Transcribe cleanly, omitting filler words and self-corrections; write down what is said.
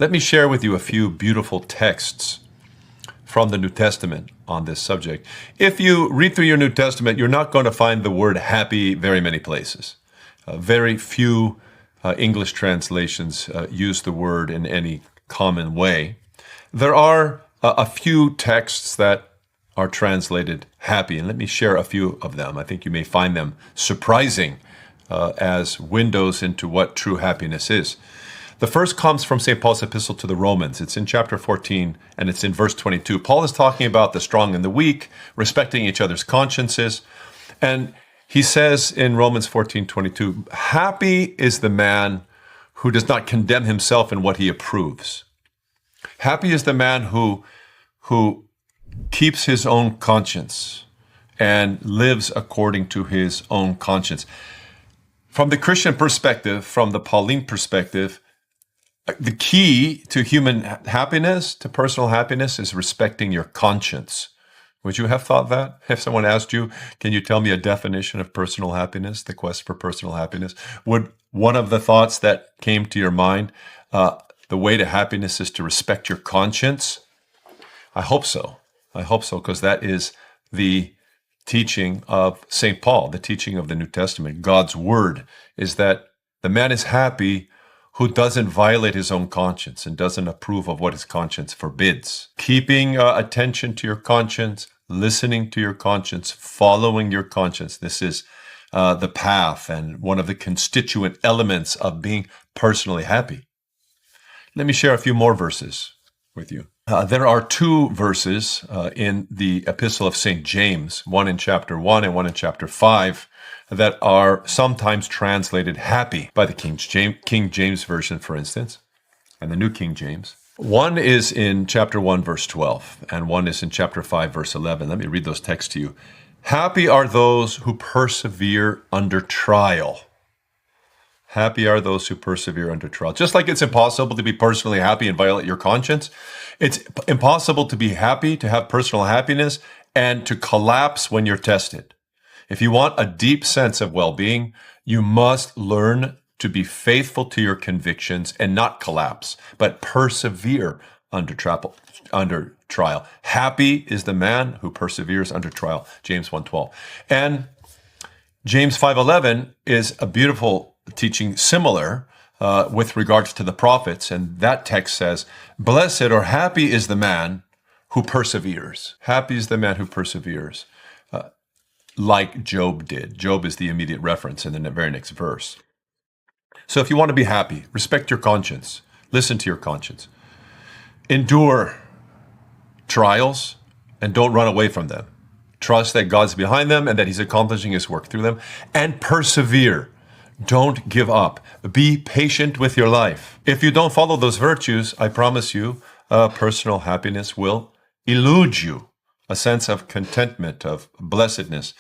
Let me share with you a few beautiful texts from the New Testament on this subject. If you read through your New Testament, you're not going to find the word happy very many places. Very few English translations use the word in any common way. There are a few texts that are translated happy, and let me share a few of them. I think you may find them surprising as windows into what true happiness is. The first comes from St. Paul's epistle to the Romans. It's in chapter 14, and it's in verse 22. Paul is talking about the strong and the weak, respecting each other's consciences. And he says in Romans 14:22, happy is the man who does not condemn himself in what he approves. Happy is the man who keeps his own conscience and lives according to his own conscience. From the Christian perspective, from the Pauline perspective, the key to human happiness, to personal happiness, is respecting your conscience. Would you have thought that? If someone asked you, can you tell me a definition of personal happiness, the quest for personal happiness? Would one of the thoughts that came to your mind, the way to happiness is to respect your conscience? I hope so. I hope so, because that is the teaching of St. Paul, the teaching of the New Testament. God's word is that the man is happy who doesn't violate his own conscience and doesn't approve of what his conscience forbids. Keeping attention to your conscience, listening to your conscience, following your conscience. This is the path and one of the constituent elements of being personally happy. Let me share a few more verses with you. There are two verses in the epistle of St. James, one in chapter 1 and one in chapter 5, that are sometimes translated happy by the King James Version, for instance, and the New King James. One is in chapter 1, verse 12, and one is in chapter 5, verse 11. Let me read those texts to you. Happy are those who persevere under trial. Happy are those who persevere under trial. Just like it's impossible to be personally happy and violate your conscience, it's impossible to be happy, to have personal happiness, and to collapse when you're tested. If you want a deep sense of well-being, you must learn to be faithful to your convictions and not collapse, but persevere under trial. Happy is the man who perseveres under trial, James 1:12. And James 5:11 is a beautiful teaching similar with regards to the prophets. And that text says, blessed or happy is the man who perseveres. Happy is the man who perseveres, like Job did. Job is the immediate reference in the very next verse. So if you want to be happy, respect your conscience. Listen to your conscience. Endure trials and don't run away from them. Trust that God's behind them and that he's accomplishing his work through them. And persevere. Don't give up. Be patient with your life. If you don't follow those virtues, I promise you, personal happiness will elude you. A sense of contentment, of blessedness.